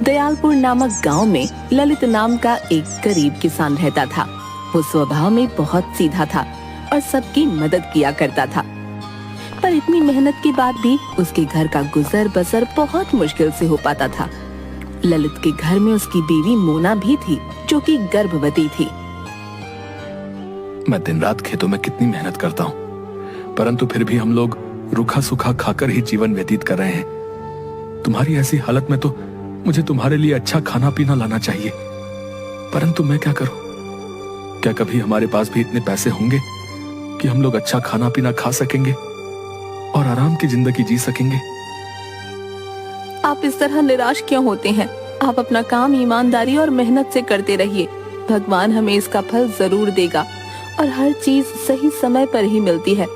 दयालपुर नामक गांव में ललित नाम का एक गरीब किसान रहता था। वो स्वभाव में बहुत सीधा था और सबकी मदद किया करता था, पर इतनी मेहनत के बाद भी उसके घर का गुजर बसर बहुत मुश्किल से हो पाता था। ललित के घर में उसकी बीवी मोना भी थी, जो कि गर्भवती थी। मैं दिन रात खेतों में कितनी मेहनत करता हूँ, परंतु फिर भी हम लोग रूखा सूखा खाकर ही जीवन व्यतीत कर रहे हैं। तुम्हारी ऐसी हालत में तो मुझे तुम्हारे लिए अच्छा खाना पीना लाना चाहिए, परंतु मैं क्या करूं? क्या कभी हमारे पास भी इतने पैसे होंगे कि हम लोग अच्छा खाना पीना खा सकेंगे और आराम की जिंदगी जी सकेंगे? आप इस तरह निराश क्यों होते हैं? आप अपना काम ईमानदारी और मेहनत से करते रहिए। भगवान हमें इसका फल जरूर देगा और हर चीज सही समय पर ही मिलती है।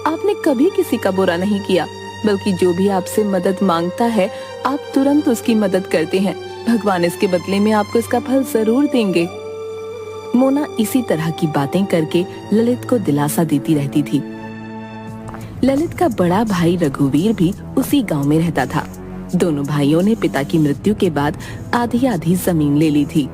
आपने कभी किसी का बुरा नहीं किया, बल्कि जो भी आपसे मदद मांगता है आप तुरंत उसकी मदद करते हैं। भगवान इसके बदले में आपको इसका फल जरूर देंगे। मोना इसी तरह की बातें करके ललित को दिलासा देती रहती थी। ललित का बड़ा भाई रघुवीर भी उसी गांव में रहता था। दोनों भाइयों ने पिता की मृत्यु के बाद आधी आधी जमीन ले ली थी।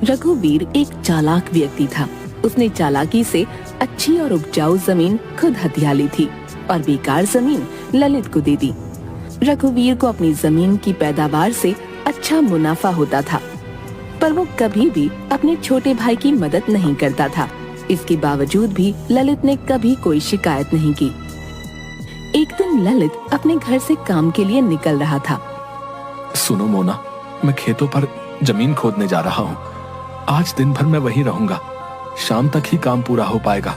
रघुवीर एक चालाक व्यक्ति था। उसने चालाकी से अच्छी और उपजाऊ जमीन खुद हथिया ली थी और बेकार जमीन ललित को दे दी। रघुवीर को अपनी जमीन की पैदावार से अच्छा मुनाफा होता था, पर वो कभी भी अपने छोटे भाई की मदद नहीं करता था। इसके बावजूद भी ललित ने कभी कोई शिकायत नहीं की। एक दिन ललित अपने घर से काम के लिए निकल रहा था। सुनो मोना, मैं खेतों पर जमीन खोदने जा रहा हूँ। आज दिन भर मैं वहीं रहूंगा। शाम तक ही काम पूरा हो पाएगा।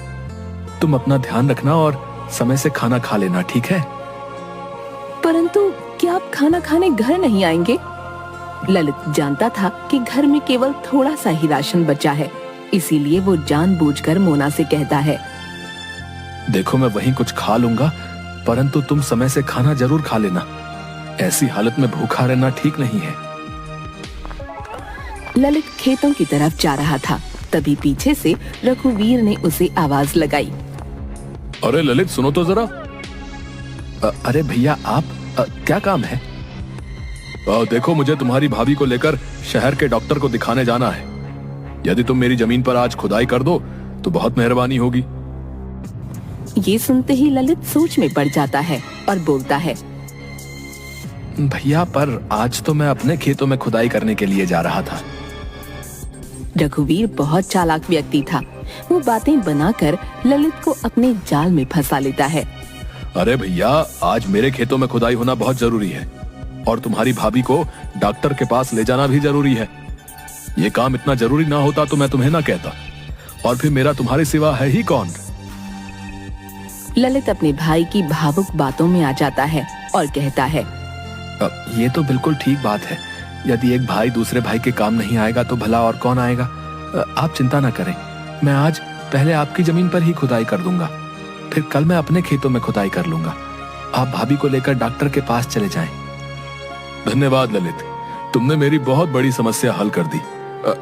तुम अपना ध्यान रखना और समय से खाना खा लेना, ठीक है? परंतु क्या आप खाना खाने घर नहीं आएंगे? ललित जानता था कि घर में केवल थोड़ा सा ही राशन बचा है, इसीलिए वो जानबूझकर मोना से कहता है, देखो मैं वहीं कुछ खा लूंगा, परंतु तुम समय से खाना जरूर खा लेना। ऐसी हालत में भूखा रहना ठीक नहीं है। ललित खेतों की तरफ जा रहा था, तभी पीछे से रघुवीर ने उसे आवाज लगाई। अरे ललित, सुनो तो जरा। अरे भैया, आप क्या काम है? देखो, मुझे तुम्हारी भाभी को लेकर शहर के डॉक्टर को दिखाने जाना है। यदि तुम मेरी जमीन पर आज खुदाई कर दो तो बहुत मेहरबानी होगी। ये सुनते ही ललित सोच में पड़ जाता है और बोलता है, भैया, पर आज तो मैं अपने खेतों में खुदाई करने के लिए जा रहा था। रघुवीर बहुत चालाक व्यक्ति था। वो बातें बनाकर ललित को अपने जाल में फंसा लेता है। अरे भैया, आज मेरे खेतों में खुदाई होना बहुत जरूरी है और तुम्हारी भाभी को डॉक्टर के पास ले जाना भी जरूरी है। ये काम इतना जरूरी ना होता तो मैं तुम्हें ना कहता, और फिर मेरा तुम्हारे सिवा है ही कौन? ललित अपने भाई की भावुक बातों में आ जाता है और कहता है, ये तो बिल्कुल ठीक बात है। यदि एक भाई दूसरे भाई के काम नहीं आएगा तो भला और कौन आएगा? आप चिंता ना करें, मैं आज पहले आपकी जमीन पर ही खुदाई कर दूंगा, फिर कल मैं अपने खेतों में खुदाई कर लूंगा। आप भाभी को लेकर डॉक्टर के पास चले जाएं। धन्यवाद ललित, तुमने मेरी बहुत बड़ी समस्या हल कर दी।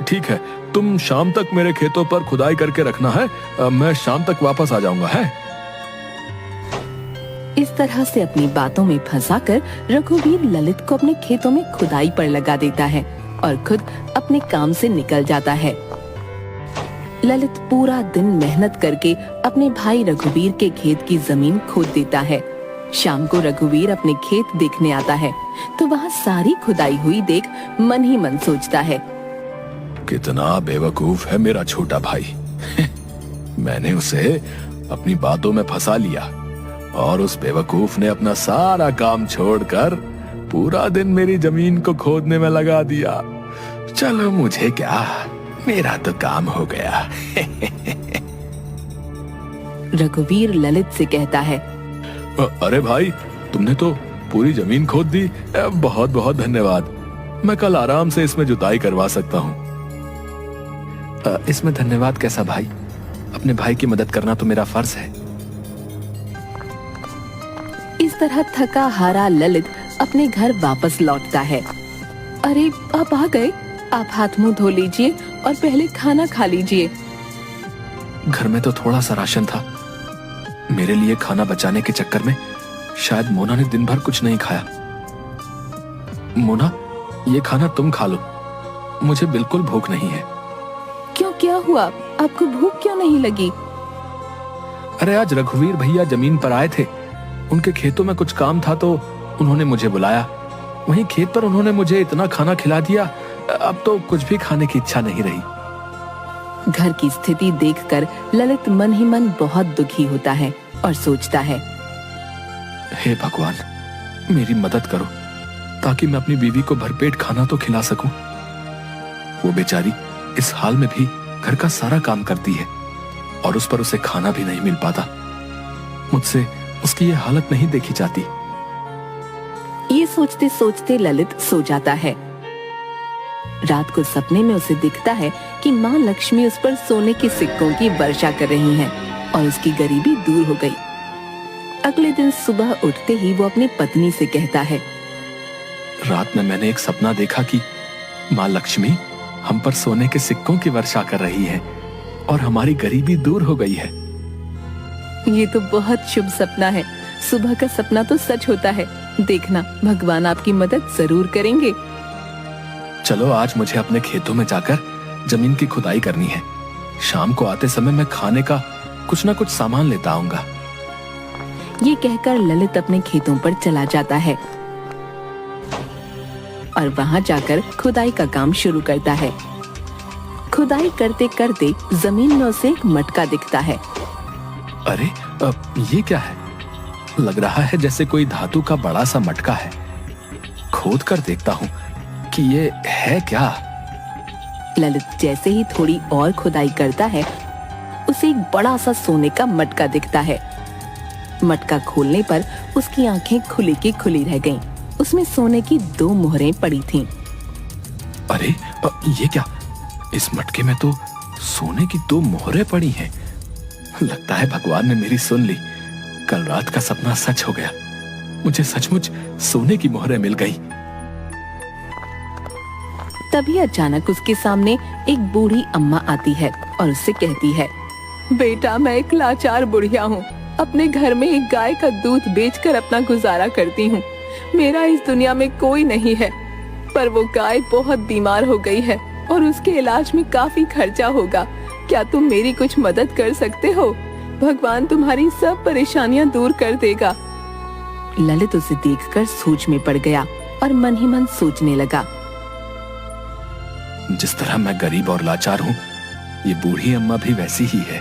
ठीक है, तुम शाम तक मेरे खेतों पर खुदाई करके रखना है। मैं शाम तक वापस आ जाऊंगा, है? इस तरह से अपनी बातों में फंसाकर रघुवीर ललित को अपने खेतों में खुदाई पर लगा देता है और खुद अपने काम से निकल जाता है। ललित पूरा दिन मेहनत करके अपने भाई रघुवीर के खेत की जमीन खोद देता है। शाम को रघुवीर अपने खेत देखने आता है तो वहाँ सारी खुदाई हुई देख मन ही मन सोचता है, कितना बेवकूफ है मेरा छोटा भाई। मैंने उसे अपनी बातों में फंसा लिया और उस बेवकूफ ने अपना सारा काम छोड़कर पूरा दिन मेरी जमीन को खोदने में लगा दिया। चलो, मुझे क्या, मेरा तो काम हो गया। रघुवीर ललित से कहता है, अरे भाई, तुमने तो पूरी जमीन खोद दी। बहुत बहुत धन्यवाद। मैं कल आराम से इसमें जुताई करवा सकता हूँ। इसमें धन्यवाद कैसा भाई? अपने भाई की मदद करना तो मेरा फर्ज है। इस तरह थका हारा ललित अपने घर वापस लौटता है। अरे, आप आ गए। आप हाथ मुंह धो लीजिए और पहले खाना खा लीजिए। घर में तो थोड़ा सा राशन था। मेरे लिए खाना बचाने के चक्कर में शायद मोना ने दिन भर कुछ नहीं खाया। मोना, ये खाना तुम खा लो, मुझे बिल्कुल भूख नहीं है। क्यों, क्या हुआ? आपको भूख क्यों नहीं लगी? अरे आज रघुवीर भैया जमीन पर आए थे, उनके खेतों में कुछ काम था तो उन्होंने मुझे बुलाया। वहीं खेत पर उन्होंने मुझे इतना खाना खिला दिया, अब तो कुछ भी खाने की इच्छा नहीं रही। घर की स्थिति देखकर ललित मन ही मन बहुत दुखी होता है और सोचता है, हे भगवान, मेरी मदद करो ताकि मैं अपनी बीवी को भरपेट खाना तो खिला सकूं। वो बेचारी इस हाल में भी घर का सारा काम करती है और उस पर उसे खाना भी नहीं मिल पाता। मुझसे उसकी ये हालत नहीं देखी जाती। ये सोचते सोचते ललित सो जाता है। रात को सपने में उसे दिखता है कि माँ लक्ष्मी उस पर सोने के सिक्कों की वर्षा कर रही हैं और उसकी गरीबी दूर हो गई। अगले दिन सुबह उठते ही वो अपनी पत्नी से कहता है, रात में मैंने एक सपना देखा कि माँ लक्ष्मी हम पर सोने के सिक्कों की वर्षा कर रही है और हमारी गरीबी दूर हो गई है। ये तो बहुत शुभ सपना है। सुबह का सपना तो सच होता है। देखना, भगवान आपकी मदद जरूर करेंगे। चलो आज मुझे अपने खेतों में जाकर जमीन की खुदाई करनी है। शाम को आते समय मैं खाने का कुछ ना कुछ सामान लेता आऊंगा। ये कहकर ललित अपने खेतों पर चला जाता है और वहां जाकर खुदाई का काम शुरू करता है। खुदाई करते करते जमीन में उसे एक मटका दिखता है। अरे ये क्या है? लग रहा है जैसे कोई धातु का बड़ा सा मटका है। खोद कर देखता हूँ कि ये है क्या। ललित जैसे ही थोड़ी और खुदाई करता है, उसे एक बड़ा सा सोने का मटका दिखता है। मटका खोलने पर उसकी आंखें खुली की खुली रह गईं। उसमें सोने की 2 मोहरें पड़ी थीं। अरे ये क्या? इस मटके में तो सोने की 2 मोहरें पड़ी हैं। लगता है भगवान ने मेरी सुन ली। कल रात का सपना सच हो गया। मुझे सचमुच सोने की मोहरें मिल गई। तभी अचानक उसके सामने एक बूढ़ी अम्मा आती है और उससे कहती है, बेटा, मैं एक लाचार बुढ़िया हूँ। अपने घर में एक गाय का दूध बेचकर अपना गुजारा करती हूँ। मेरा इस दुनिया में कोई नहीं है, पर वो गाय बहुत बीमार हो गई है और उसके इलाज में काफी खर्चा होगा। क्या तुम मेरी कुछ मदद कर सकते हो? भगवान तुम्हारी सब परेशानियां दूर कर देगा। ललित उसे देखकर सोच में पड़ गया और मन ही मन सोचने लगा, जिस तरह मैं गरीब और लाचार हूँ, ये बूढ़ी अम्मा भी वैसी ही है।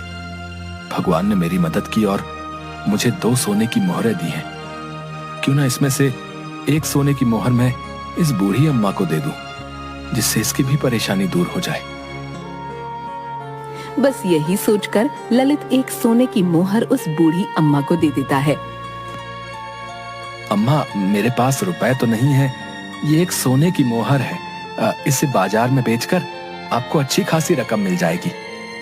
भगवान ने मेरी मदद की और मुझे 2 सोने की मोहरें दी हैं। क्यों ना इसमें से एक सोने की मोहर मैं इस बूढ़ी अम्मा को दे दूं, जिससे इसकी भी परेशानी दूर हो जाए। बस यही सोचकर ललित एक सोने की मोहर उस बूढ़ी अम्मा को दे देता है। अम्मा, मेरे पास रुपए तो नहीं है, ये एक सोने की मोहर है। इसे बाजार में बेचकर आपको अच्छी खासी रकम मिल जाएगी,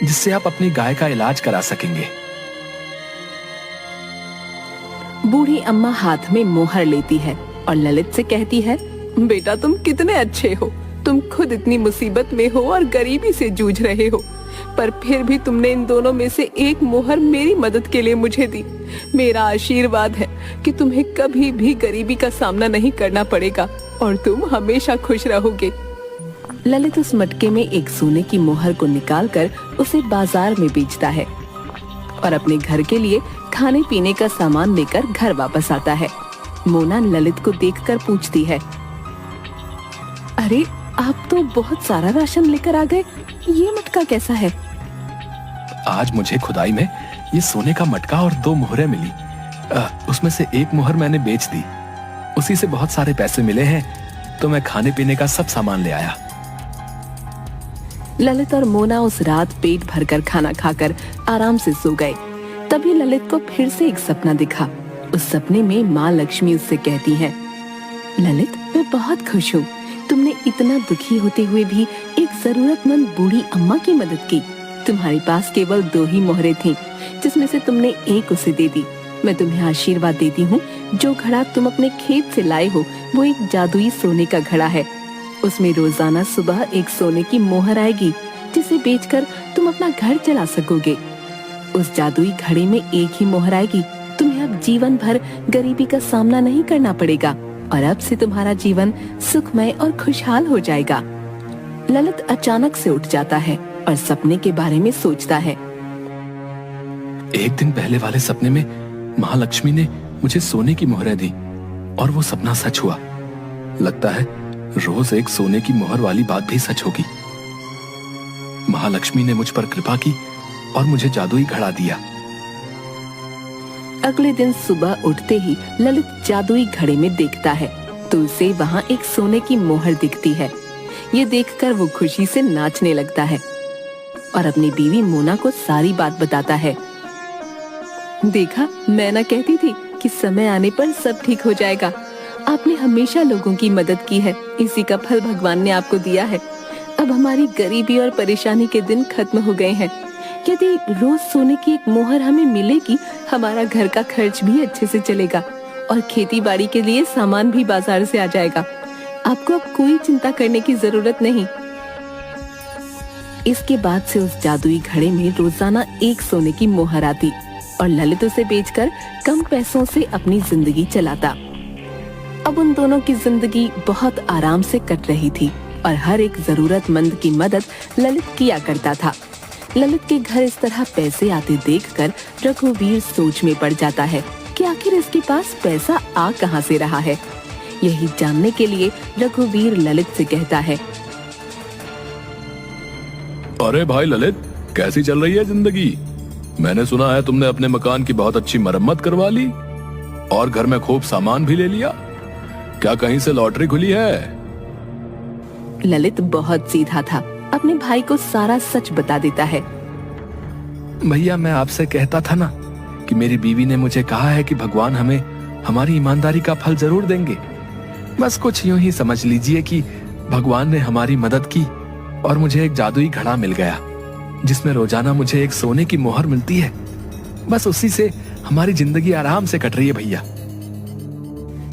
जिससे आप अपनी गाय का इलाज करा सकेंगे। बूढ़ी अम्मा हाथ में मोहर लेती है और ललित से कहती है, बेटा, तुम कितने अच्छे हो। तुम खुद इतनी मुसीबत में हो और गरीबी से जूझ रहे हो, पर फिर भी तुमने इन दोनों में से एक मोहर मेरी मदद के लिए मुझे दी। मेरा आशीर्वाद है कि तुम्हें कभी भी गरीबी का सामना नहीं करना पड़ेगा और तुम हमेशा खुश रहोगे। ललित उस मटके में एक सोने की मोहर को निकालकर उसे बाजार में बेचता है और अपने घर के लिए खाने पीने का सामान लेकर घर वापस आता है। मोना ललित को देखकर पूछती है, अरे, आप तो बहुत सारा राशन लेकर आ गए, ये मटका कैसा है? आज मुझे खुदाई में ये सोने का मटका और 2 मोहरें मिली। उसमें से एक मोहर मैंने बेच दी, उसी से बहुत सारे पैसे मिले हैं, तो मैं खाने पीने का सब सामान ले आया। ललित और मोना उस रात पेट भरकर खाना खाकर आराम से सो गए। तभी ललित को फिर से एक सपना दिखा। उस सपने में माँ लक्ष्मी उससे कहती हैं, ललित, मैं बहुत खुश हूँ। तुमने इतना दुखी होते हुए भी एक जरूरतमंद बूढ़ी अम्मा की मदद की। तुम्हारे पास केवल 2 ही मोहरें थीं, जिसमें से तुमने एक उसे दे दी। मैं तुम्हें आशीर्वाद देती हूँ, जो घड़ा तुम अपने खेत से लाए हो वो एक जादुई सोने का घड़ा है। उसमें रोजाना सुबह एक सोने की मोहर आएगी, जिसे बेचकर तुम अपना घर चला सकोगे। उस जादुई घड़े में एक ही मोहर आएगी। तुम्हें अब जीवन भर गरीबी का सामना नहीं करना पड़ेगा। और अब से तुम्हारा जीवन सुखमय और खुशहाल हो जाएगा। ललित अचानक से उठ जाता है और सपने के बारे में सोचता है। एक दिन पहले वाले सपने में महालक्ष्मी ने मुझे सोने की मोहरें दी और वो सपना सच हुआ। लगता है रोज एक सोने की मोहर वाली बात भी सच होगी। महालक्ष्मी ने मुझ पर कृपा की और मुझे जादुई घड़ा दिया। अगले दिन सुबह उठते ही ललित जादुई घड़े में देखता है तो उसे वहाँ एक सोने की मोहर दिखती है। ये देखकर वो खुशी से नाचने लगता है और अपनी बीवी मोना को सारी बात बताता है। देखा, मैं ना कहती थी कि समय आने पर सब ठीक हो जाएगा। आपने हमेशा लोगों की मदद की है, इसी का फल भगवान ने आपको दिया है। अब हमारी गरीबी और परेशानी के दिन खत्म हो गए हैं। यदि रोज सोने की एक मोहर हमें मिलेगी, हमारा घर का खर्च भी अच्छे से चलेगा और खेती बाड़ी के लिए सामान भी बाजार से आ जाएगा। आपको अब कोई चिंता करने की जरूरत नहीं। इसके बाद से उस जादुई घड़े में रोजाना एक सोने की मोहर आती और ललित उसे बेचकर कम पैसों से अपनी जिंदगी चलाता। अब उन दोनों की जिंदगी बहुत आराम से कट रही थी और हर एक जरूरतमंद की मदद ललित किया करता था। ललित के घर इस तरह पैसे आते देखकर रघुवीर सोच में पड़ जाता है कि आखिर इसके पास पैसा आ कहां से रहा है। यही जानने के लिए रघुवीर ललित से कहता है। अरे भाई ललित, कैसी चल रही है जिंदगी? मैंने सुना है तुमने अपने मकान की बहुत अच्छी मरम्मत करवा ली और घर में खूब सामान भी ले लिया। क्या कहीं से लॉटरी खुली है? ललित बहुत सीधा था, अपने भाई को सारा सच बता देता है। भैया, मैं आपसे कहता था ना कि मेरी बीवी ने मुझे कहा है कि भगवान हमें हमारी ईमानदारी का फल जरूर देंगे। बस कुछ यूं ही समझ लीजिए कि भगवान ने हमारी मदद की और मुझे एक जादुई घड़ा मिल गया जिसमें रोजाना मुझे एक सोने की मोहर मिलती है। बस उसी से हमारी जिंदगी आराम से कट रही है भैया।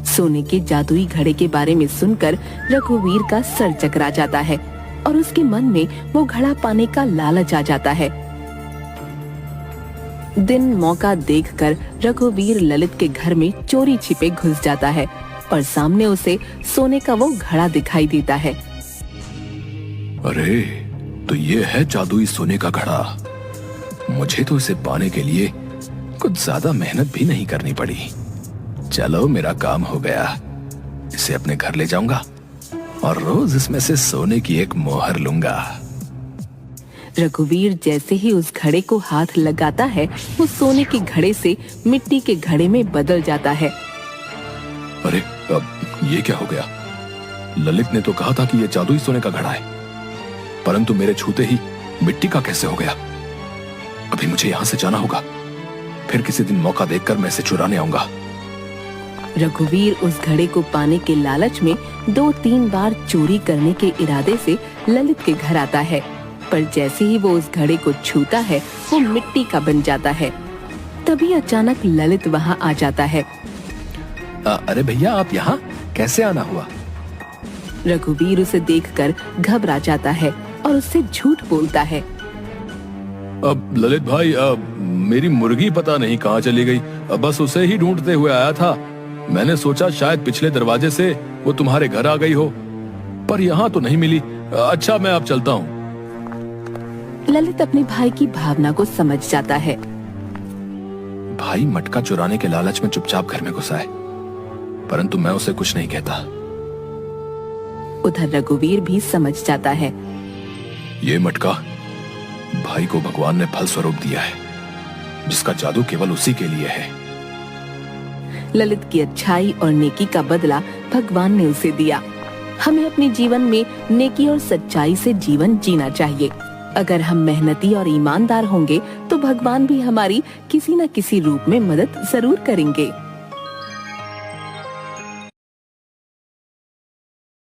सोने के जादुई घड़े के बारे में सुनकर रघुवीर का सर चकरा जाता है और उसके मन में वो घड़ा पाने का लालच आ जाता है। दिन मौका देखकर रघुवीर ललित के घर में चोरी छिपे घुस जाता है और सामने उसे सोने का वो घड़ा दिखाई देता है। अरे, तो ये है जादुई सोने का घड़ा। मुझे तो इसे पाने के लिए कुछ ज्यादा मेहनत भी नहीं करनी पड़ी। चलो, मेरा काम हो गया। इसे अपने घर ले जाऊंगा और रोज इसमें से सोने की एक मोहर लूंगा। रघुवीर जैसे ही उस घड़े को हाथ लगाता है, वो सोने के घड़े से मिट्टी के घड़े में बदल जाता है। अरे, अब ये क्या हो गया? ललित ने तो कहा था कि ये जादुई सोने का घड़ा है, परंतु मेरे छूते ही मिट्टी का कैसे हो गया? अभी मुझे यहाँ से जाना होगा। फिर किसी दिन मौका देखकर मैं इसे चुराने आऊंगा। रघुवीर उस घड़े को पाने के लालच में 2-3 बार चोरी करने के इरादे से ललित के घर आता है, पर जैसे ही वो उस घड़े को छूता है, वो मिट्टी का बन जाता है। तभी अचानक ललित वहाँ आ जाता है। अरे भैया, आप यहाँ कैसे आना हुआ? रघुवीर उसे देखकर घबरा जाता है और उससे झूठ बोलता है। अब ललित भाई, मेरी मुर्गी पता नहीं कहाँ चली गई। बस उसे ही ढूंढते हुए आया था। मैंने सोचा शायद पिछले दरवाजे से वो तुम्हारे घर आ गई हो, पर यहाँ तो नहीं मिली। अच्छा, मैं अब चलता हूँ। ललित अपने भाई की भावना को समझ जाता है। भाई मटका चुराने के लालच में चुपचाप घर में घुसा है, परंतु मैं उसे कुछ नहीं कहता। उधर रघुवीर भी समझ जाता है। ये मटका भाई को भगवान ने फल स्वरूप दिया है, जिसका जादू केवल उसी के लिए है। ललित की अच्छाई और नेकी का बदला भगवान ने उसे दिया। हमें अपने जीवन में नेकी और सच्चाई से जीवन जीना चाहिए। अगर हम मेहनती और ईमानदार होंगे तो भगवान भी हमारी किसी न किसी रूप में मदद जरूर करेंगे।